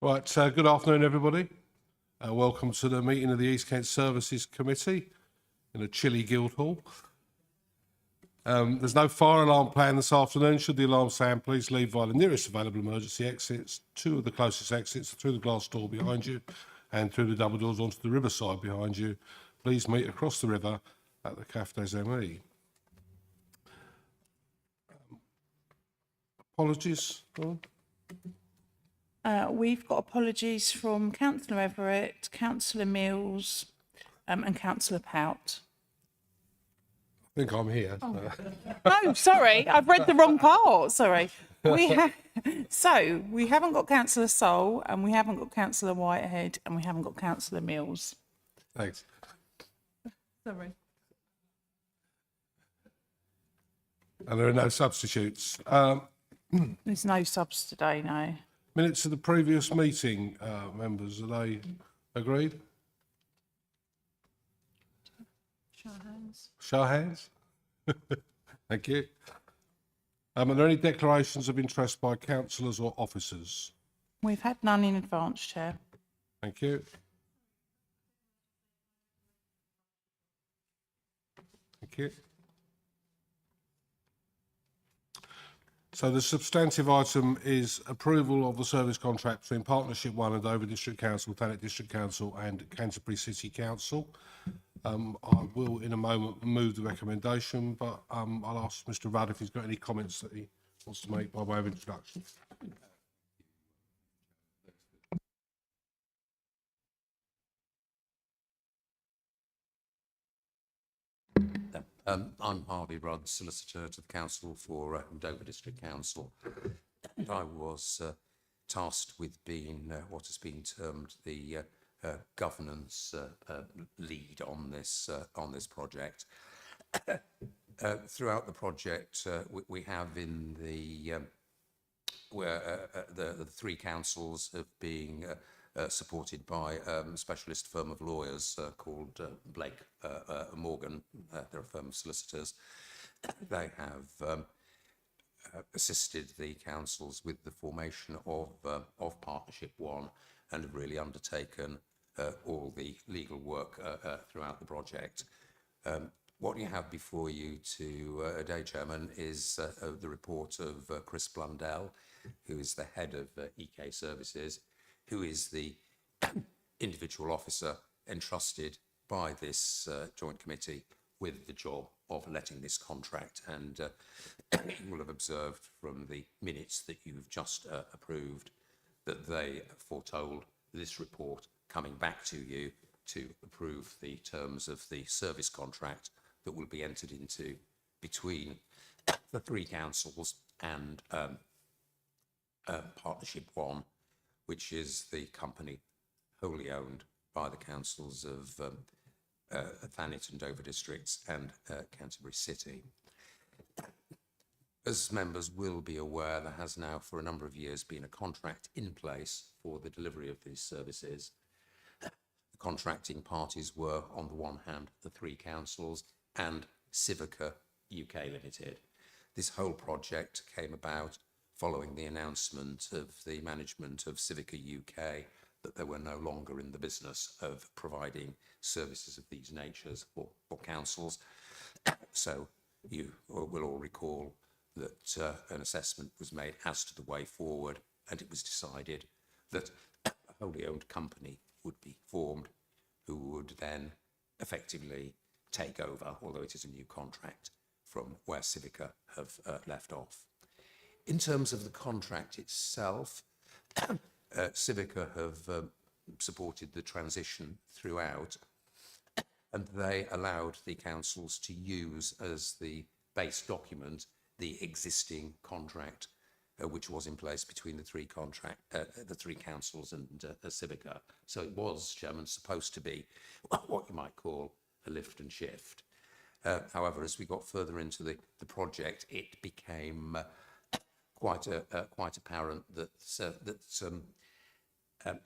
Right, good afternoon, everybody. Welcome to the meeting of the East Kent Services Committee in a chilly Guildhall. There's no fire alarm planned this afternoon. Should the alarm sound, please leave via the nearest available emergency exits, two of the closest exits, through the glass door behind you and through the double doors onto the riverside behind you. Please meet across the river at the Caf des Amis. Apologies. We've got apologies from Councillor Everett, Councillor Mills, and Councillor Pout. I think I'm here. Oh, sorry, I've read the wrong part. Sorry. We haven't got Councillor Sol, and we haven't got Councillor Whitehead, and we haven't got Councillor Mills. Thanks. Sorry. And there are no substitutes. There's no subs today, no. Minutes of the previous meeting, members, are they agreed? Show of hands. Show of hands. Thank you. Are there any declarations of interest by councillors or officers? We've had none in advance, Chair. Thank you. Thank you. So the substantive item is approval of the service contract between Partnership One and Dover District Council, Thanet District Council and Canterbury City Council. I will in a moment move the recommendation, but I'll ask Mr Rudd if he's got any comments that he wants to make by way of introduction. I'm Harvey Rudd, Solicitor to the Council for Dover District Council. And I was tasked with being what has been termed the governance lead on this project. Throughout the project, we have in the three councils have been supported by a specialist firm of lawyers called Blake Morgan. They're a firm of solicitors. They have assisted the councils with the formation of Partnership One and have really undertaken all the legal work throughout the project. What you have before you today, Chairman, is the report of Chris Blundell, who is the head of EK Services, who is the individual officer entrusted by this joint committee with the job of letting this contract. And you will have observed from the minutes that you've just approved that they foretold this report coming back to you to approve the terms of the service contract that will be entered into between the three councils and Partnership One, which is the company wholly owned by the councils of Thanet and Dover districts and Canterbury City. As members will be aware, there has now for a number of years been a contract in place for the delivery of these services. The contracting parties were, on the one hand, the three councils and Civica UK Limited. This whole project came about following the announcement of the management of Civica UK that they were no longer in the business of providing services of these natures for councils. So you will all recall that an assessment was made as to the way forward, and it was decided that a wholly owned company would be formed who would then effectively take over, although it is a new contract, from where Civica have left off. In terms of the contract itself, Civica have supported the transition throughout, and they allowed the councils to use as the base document the existing contract which was in place between the three councils and Civica. So it was, Chairman, supposed to be what you might call a lift and shift. However, as we got further into the project, it became quite apparent that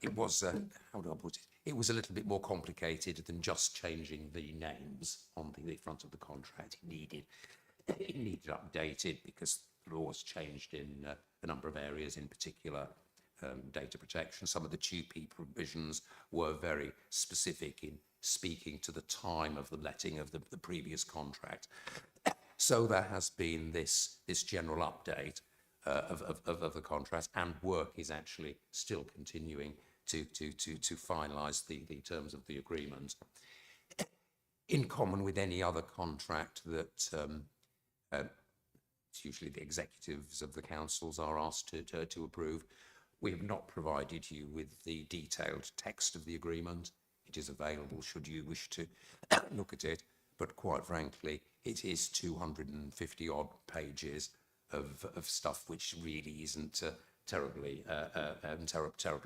it was how do I put it? It was a little bit more complicated than just changing the names on the front of the contract. It needed updated because laws changed in a number of areas, in particular data protection. Some of the 2P provisions were very specific in speaking to the time of the letting of the previous contract. So there has been this general update of the contract, and work is actually still continuing to finalise the terms of the agreement. In common with any other contract that it's usually the executives of the councils are asked to approve, we have not provided you with the detailed text of the agreement. It is available should you wish to look at it, but quite frankly, it is 250 odd pages of stuff which really isn't terribly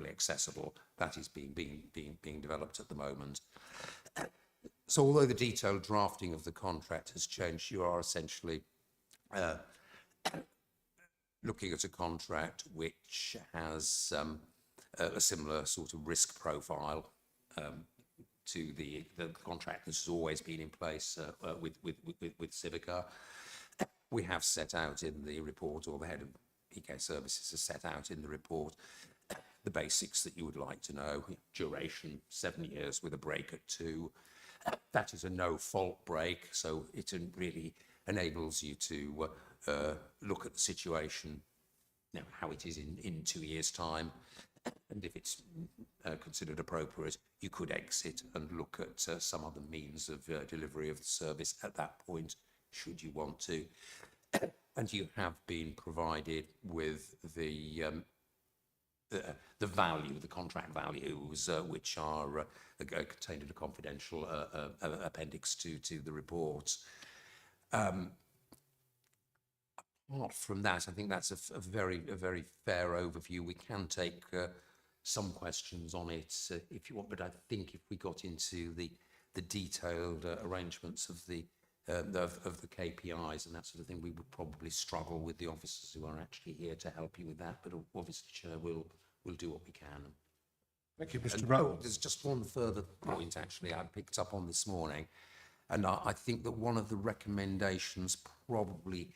accessible. That is being developed at the moment. So although the detailed drafting of the contract has changed, you are essentially looking at a contract which has a similar sort of risk profile to the contract that has always been in place with Civica. We have set out in the report, or the head of EK Services has set out in the report, the basics that you would like to know. Duration, 7 years with a break at 2. That is a no-fault break, so it really enables you to look at the situation, how it is in 2 years' time, and if it's considered appropriate, you could exit and look at some other means of delivery of the service at that point, should you want to. And you have been provided with the value, the contract values, which are contained in a confidential appendix to the report. Apart from that, I think that's a very fair overview. We can take some questions on it if you want, but I think if we got into the detailed arrangements of the KPIs and that sort of thing, we would probably struggle with the officers who are actually here to help you with that. But obviously, Chair, we'll do what we can. Thank you, Mr. And, Rutland. there's just one further point actually I picked up on this morning, and I think that one of the recommendations, probably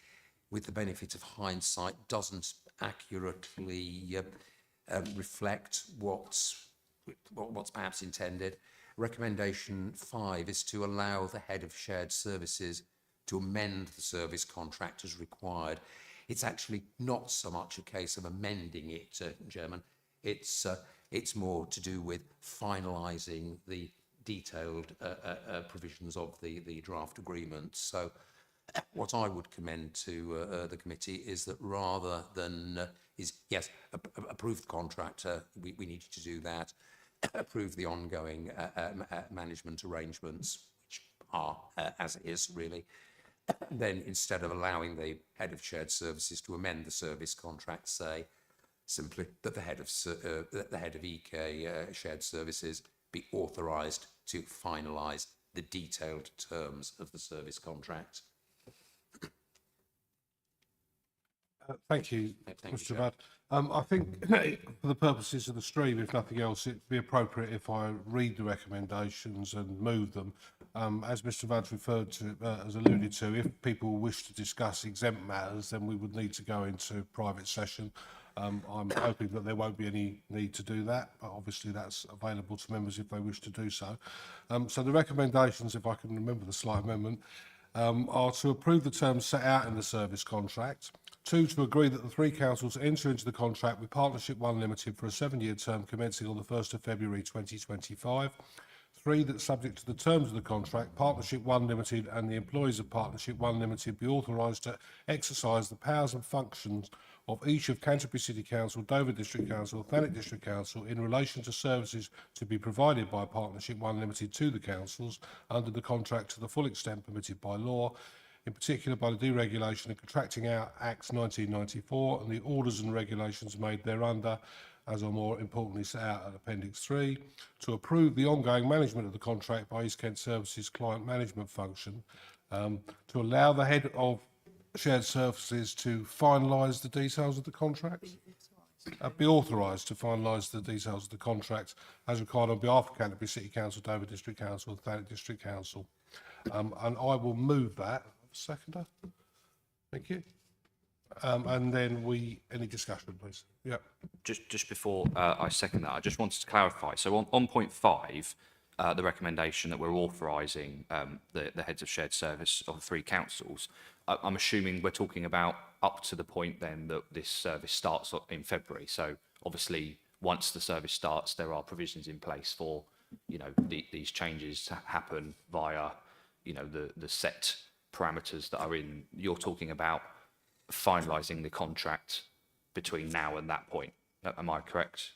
with the benefit of hindsight, doesn't accurately reflect what's perhaps intended. Recommendation 5 is to allow the head of shared services to amend the service contract as required. It's actually not so much a case of amending it, Chairman. It's more to do with finalising the detailed provisions of the draft agreement. So what I would commend to the committee is that rather than yes, approve the contract, we need you to do that, approve the ongoing management arrangements, which are as is really, then instead of allowing the head of shared services to amend the service contract, say simply that the head of EK shared services be authorised to finalise the detailed terms of the service contract. Thank you, Thank you, Mr. Chair. Rudd. I think for the purposes of the stream, if nothing else, it'd be appropriate if I read the recommendations and move them. As Mr. Rudd referred to, as alluded to, if people wish to discuss exempt matters, then we would need to go into private session. I'm hoping that there won't be any need to do that, but obviously that's available to members if they wish to do so. So the recommendations, if I can remember the slight amendment, are to approve the terms set out in the service contract. 2, to agree that the 3 councils enter into the contract with Partnership One Limited for a 7-year term commencing on the 1st of February 2025. 3, that subject to the terms of the contract, Partnership One Limited and the employees of Partnership One Limited be authorised to exercise the powers and functions of each of Canterbury City Council, Dover District Council, Thanet District Council in relation to services to be provided by Partnership One Limited to the councils under the contract to the full extent permitted by law, in particular by the Deregulation and Contracting Out Acts 1994 and the orders and regulations made thereunder, as are more importantly set out at Appendix 3, to approve the ongoing management of the contract by East Kent Services Client Management Function, to allow the head of shared services to finalise the details of the contract. Be authorised to finalise the details of the contract as required on behalf of Canterbury City Council, Dover District Council and Thanet District Council. And I will move that. Seconder. Thank you. And then any discussion, please? Yeah. Just before I second that, I just wanted to clarify. So on point 5, the recommendation that we're authorising the heads of shared service of the 3 councils, I'm assuming we're talking about up to the point then that this service starts in February. So obviously, once the service starts, there are provisions in place for, you know, these changes to happen via, you know, the set parameters that are in. You're talking about finalising the contract between now and that point. Am I correct?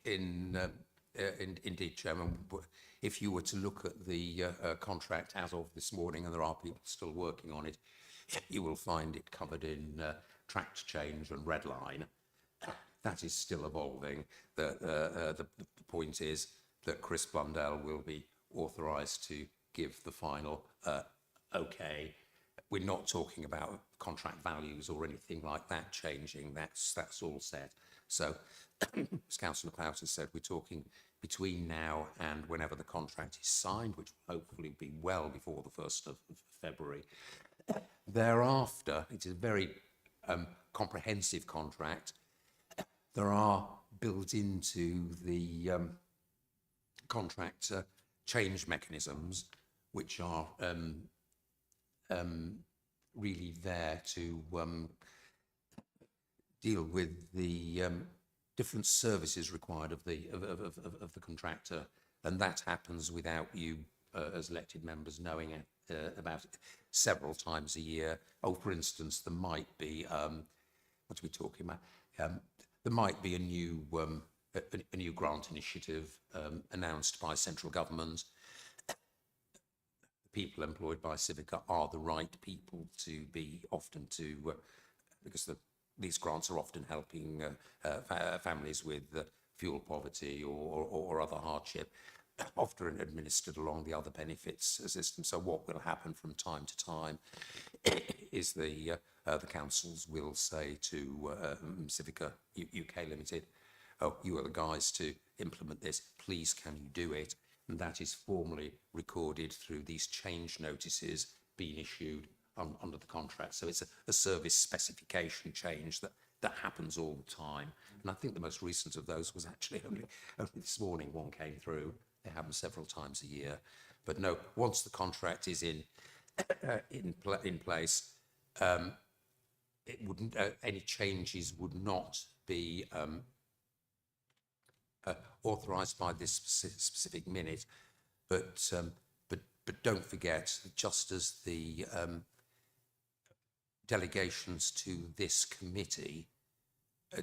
Indeed, Chairman. If you were to look at the contract as of this morning, and there are people still working on it, you will find it covered in tracked change and red line. That is still evolving. The point is that Chris Blundell will be authorised to give the final okay. We're not talking about contract values or anything like that changing. That's all set. So, as Councillor Powter said, we're talking between now and whenever the contract is signed, which will hopefully be well before the 1st of February. Thereafter, it is a very comprehensive contract. There are built into the contract change mechanisms, which are really there to deal with the different services required of the contractor, and that happens without you as elected members knowing about it several times a year. Oh, for instance, there might be what are we talking about? There might be a new grant initiative announced by central government. People employed by Civica are the right people to be because these grants are often helping families with fuel poverty or other hardship, often administered along the other benefits system. So what will happen from time to time is the councils will say to Civica UK Limited, oh, you are the guys to implement this, please can you do it? And that is formally recorded through these change notices being issued under the contract. So it's a service specification change that happens all the time. And I think the most recent of those was actually only this morning one came through. They happen several times a year. But no, once the contract is in place, it wouldn't any changes would not be authorised by this specific minute, but don't forget that just as the delegations to this committee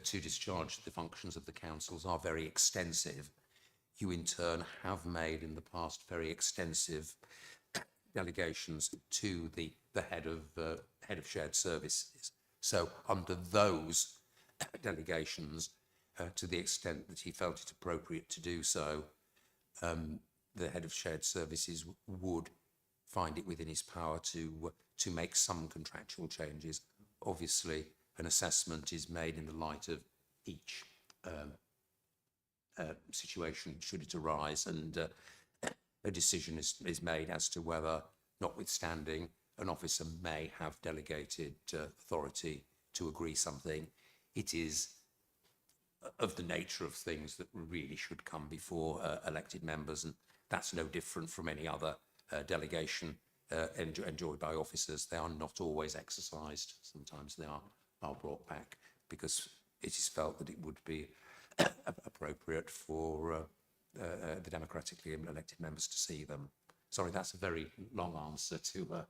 to discharge the functions of the councils are very extensive, you in turn have made in the past very extensive delegations to the head of shared services. So under those delegations, to the extent that he felt it appropriate to do so, the head of shared services would find it within his power to make some contractual changes. Obviously, an assessment is made in the light of each situation should it arise, and a decision is made as to whether, notwithstanding, an officer may have delegated authority to agree something. It is of the nature of things that really should come before elected members, and that's no different from any other delegation enjoyed by officers. They are not always exercised. Sometimes they are brought back because it is felt that it would be appropriate for the democratically elected members to see them. Sorry, that's a very long answer to a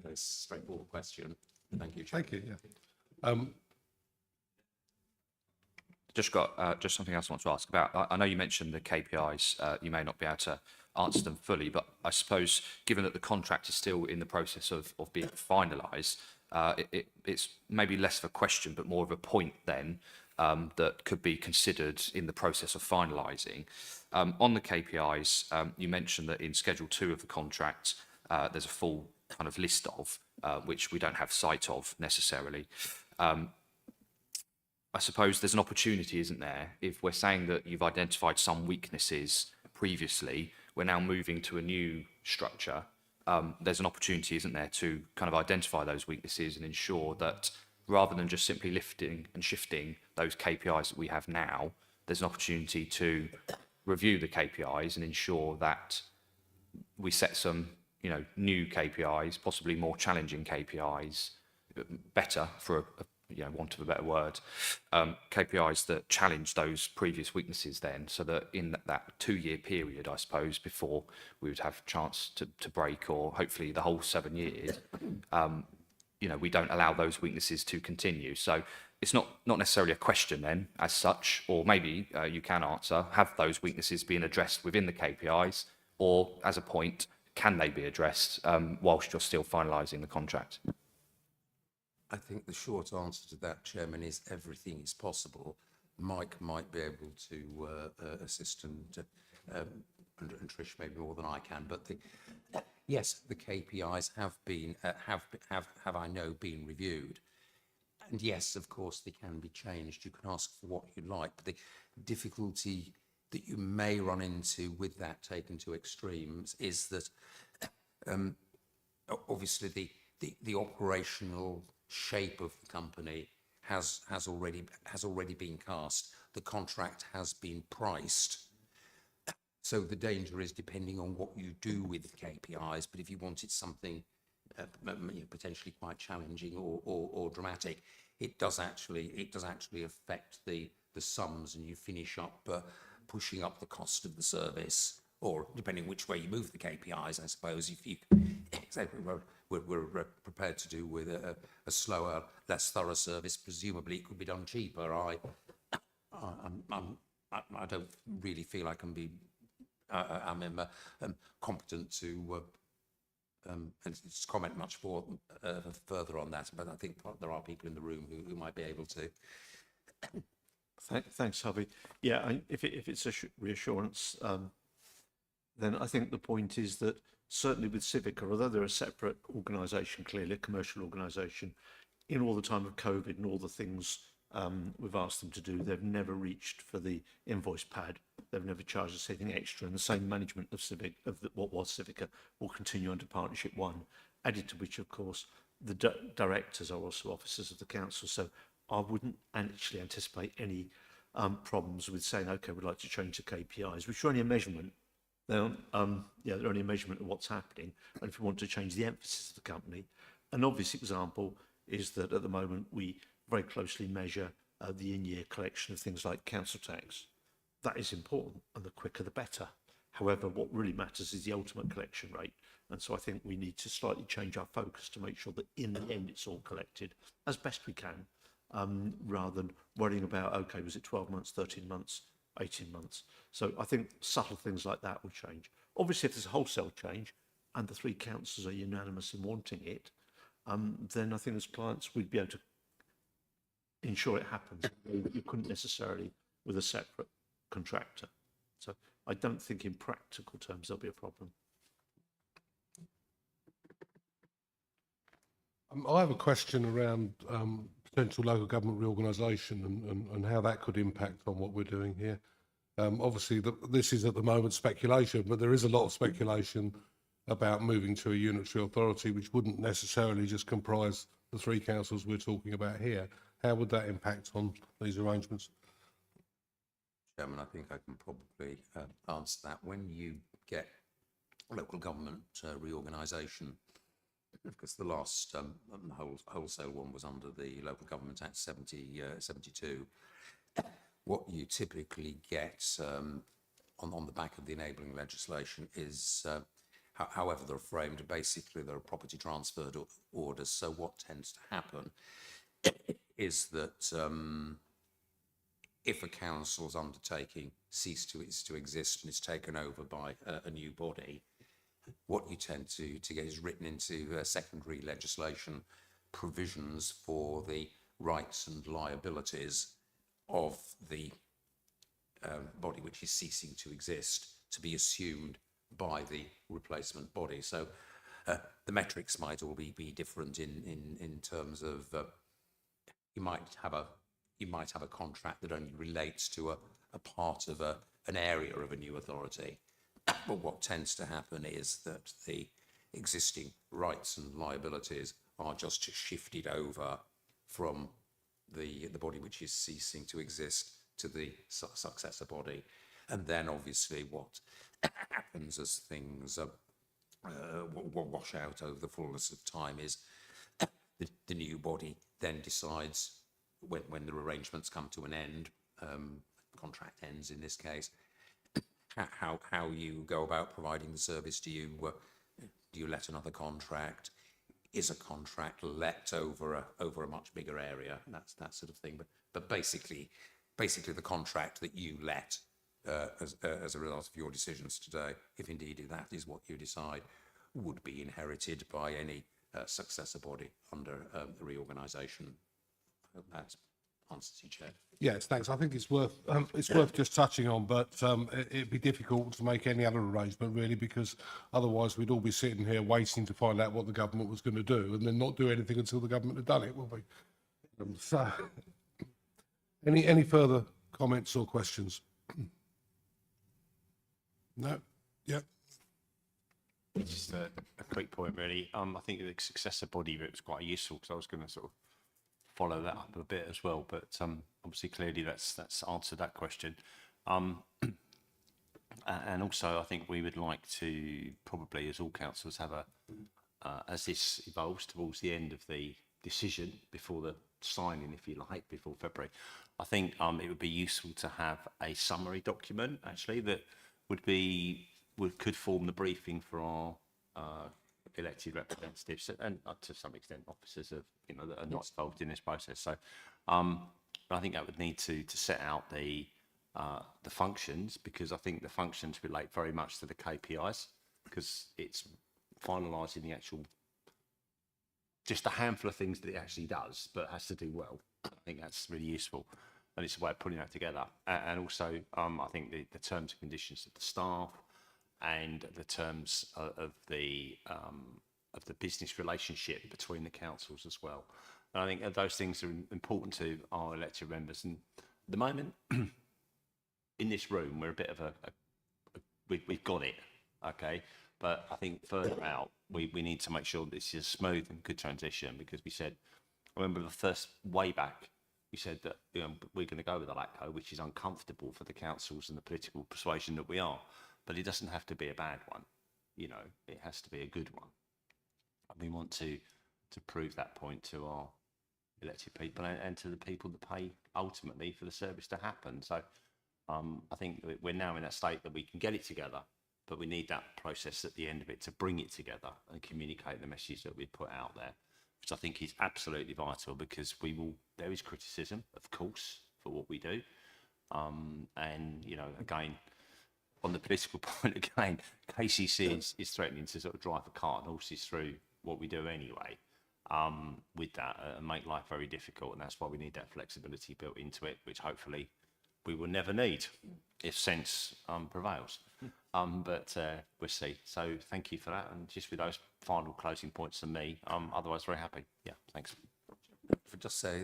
very straightforward question. Thank you, Chair. Thank you. Yeah. Just something else I want to ask about. I know you mentioned the KPIs. You may not be able to answer them fully, but I suppose given that the contract is still in the process of being finalised, it's maybe less of a question, but more of a point then that could be considered in the process of finalising. On the KPIs, you mentioned that in Schedule 2 of the contract, there's a full kind of list of, which we don't have sight of necessarily. I suppose there's an opportunity, isn't there? If we're saying that you've identified some weaknesses previously, we're now moving to a new structure. There's an opportunity, isn't there, to kind of identify those weaknesses and ensure that rather than just simply lifting and shifting those KPIs that we have now, there's an opportunity to review the KPIs and ensure that we set some, new KPIs, possibly more challenging KPIs, better for want of a better word, KPIs that challenge those previous weaknesses then, so that in that 2-year period, I suppose, before we would have a chance to break, or hopefully the whole 7 years, we don't allow those weaknesses to continue. So it's not necessarily a question then as such, or maybe you can answer, have those weaknesses been addressed within the KPIs, or as a point, can they be addressed whilst you're still finalising the contract? I think the short answer to that, Chairman, is everything is possible. Mike might be able to assist, and Trish maybe more than I can. But yes, the KPIs have been have I know been reviewed, and yes, of course they can be changed. You can ask for what you like, but the difficulty that you may run into with that taken to extremes is that obviously the operational shape of the company has already been cast. The contract has been priced. So the danger is, depending on what you do with the KPIs, but if you wanted something potentially quite challenging or dramatic, it does actually affect the sums, and you finish up pushing up the cost of the service, or depending which way you move the KPIs, I suppose. If you we're prepared to do with a slower, less thorough service, presumably it could be done cheaper. I don't really feel I can be competent to comment much more further on that, but I think there are people in the room who might be able to. Thanks, Harvey. Yeah, if it's a reassurance, then I think the point is that certainly with Civica, although they're a separate organisation, clearly a commercial organisation, in all the time of COVID and all the things we've asked them to do, they've never reached for the invoice pad. They've never charged us anything extra, and the same management of what was Civica will continue under Partnership 1, added to which, of course, the directors are also officers of the council. So I wouldn't actually anticipate any problems with saying, okay, we'd like to change the KPIs, which are only a measurement. They're only a measurement of what's happening. And if we want to change the emphasis of the company, an obvious example is that at the moment we very closely measure the in-year collection of things like council tax. That is important, and the quicker the better. However, what really matters is the ultimate collection rate. And so I think we need to slightly change our focus to make sure that in the end it's all collected as best we can, rather than worrying about, okay, was it 12 months, 13 months, 18 months? So I think subtle things like that will change. Obviously, if there's a wholesale change and the 3 councils are unanimous in wanting it, then I think as clients we'd be able to ensure it happens. You couldn't necessarily with a separate contractor. So I don't think in practical terms there'll be a problem. I have a question around potential local government reorganisation and how that could impact on what we're doing here. Obviously, this is at the moment speculation, but there is a lot of speculation about moving to a unitary authority, which wouldn't necessarily just comprise the 3 councils we're talking about here. How would that impact on these arrangements? Chairman, I think I can probably answer that. When you get local government reorganisation, because the last wholesale one was under the Local Government Act 72, what you typically get on the back of the enabling legislation is, however they're framed, basically there are property transferred orders. So what tends to happen is that if a council's undertaking ceases to exist and is taken over by a new body, what you tend to get is written into secondary legislation provisions for the rights and liabilities of the body which is ceasing to exist to be assumed by the replacement body. So the metrics might all be different in terms of you might have a contract that only relates to a part of an area of a new authority. But what tends to happen is that the existing rights and liabilities are just shifted over from the body which is ceasing to exist to the successor body. And then obviously what happens as things wash out over the fullness of time is the new body then decides when the arrangements come to an end, contract ends in this case, how you go about providing the service. Do you let another contract? Is a contract let over a much bigger area? That's that sort of thing. But basically the contract that you let as a result of your decisions today, if indeed that is what you decide, would be inherited by any successor body under the reorganisation. I hope that answers you, Chair. Yes, thanks. I think it's worth just touching on, but it'd be difficult to make any other arrangement really, because otherwise we'd all be sitting here waiting to find out what the government was going to do, and then not do anything until the government had done it, will we? So, any further comments or questions? No. Yep. Just a quick point, really. I think the successor body route was quite useful because I was going to sort of follow that up a bit as well. But obviously, clearly, that's answered that question. And also, I think we would like to probably, as all councillors, have as this evolves towards the end of the decision before the signing, if you like, before February, I think it would be useful to have a summary document actually that could form the briefing for our elected representatives and to some extent officers that are not involved in this process. So I think that would need to set out the functions, because I think the functions relate very much to the KPIs, because it's finalising the actual, just a handful of things that it actually does, but has to do well. I think that's really useful, and it's a way of putting that together. And also, I think the terms and conditions of the staff and the terms of the business relationship between the councils as well. And I think those things are important to our elected members. And at the moment, in this room, we're a bit of we've got it, okay? But I think further out, we need to make sure this is a smooth and good transition, because we said, I remember the first way back, we said that we're going to go with the LATCO, which is uncomfortable for the councils and the political persuasion that we are. But it doesn't have to be a bad one, it has to be a good one. And we want to prove that point to our elected people and to the people that pay ultimately for the service to happen. So I think we're now in that state that we can get it together, but we need that process at the end of it to bring it together and communicate the message that we put out there, which I think is absolutely vital, because there is criticism, of course, for what we do. And, again, on the political point again, KCC is threatening to sort of drive a cart and horses through what we do anyway, with that, and make life very difficult. And that's why we need that flexibility built into it, which hopefully we will never need if sense prevails. But we'll see. So thank you for that. And just with those final closing points from me, otherwise very happy. Yeah, thanks. If I just say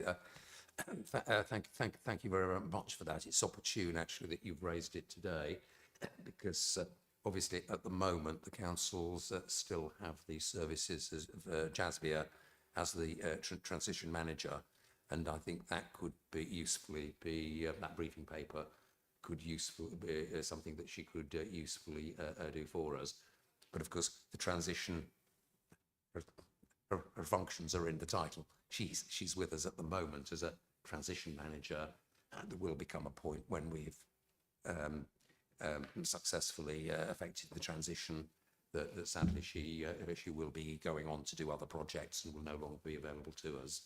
thank you very much for that. It's opportune actually that you've raised it today, because obviously at the moment the councils still have the services of Jasvia as the transition manager, and I think that could be usefully that briefing paper could usefully be something that she could usefully do for us. But of course the transition, her functions are in the title. She's with us at the moment as a transition manager, and there will become a point when we've successfully effected the transition that sadly she will be going on to do other projects and will no longer be available to us.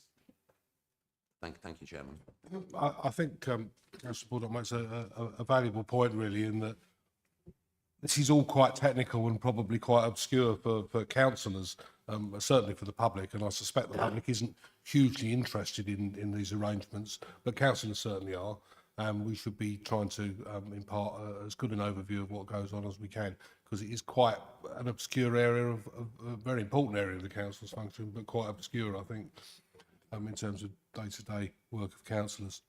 Thank you, Chairman. I think Councillor Baldock makes a valuable point really, in that this is all quite technical and probably quite obscure for councillors, certainly for the public, and I suspect the public isn't hugely interested in these arrangements, but councillors certainly are, and we should be trying to impart as good an overview of what goes on as we can, because it is quite an obscure area of a very important area of the council's function, but quite obscure, I think, in terms of day-to-day work of councillors.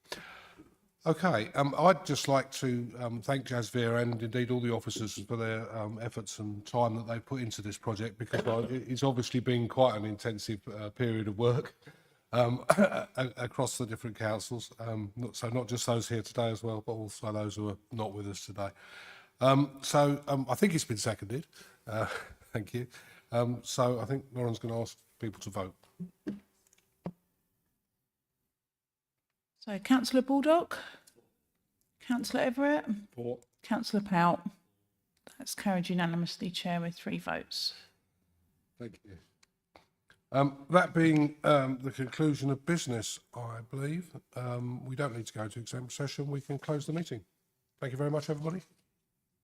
Okay, I'd just like to thank Jasvia and indeed all the officers for their efforts and time that they've put into this project, because it's obviously been quite an intensive period of work. across the different councils. Not just those here today as well, but also those who are not with us today. I think it's been seconded. Thank you. So I think Lauren's going to ask people to vote. So Councillor Baldock, Councillor Everett, For. Councillor Pout. That's carried unanimously, Chair, with 3 votes. Thank you. That being the conclusion of business, I believe, we don't need to go to exempt session. We can close the meeting. Thank you very much, everybody.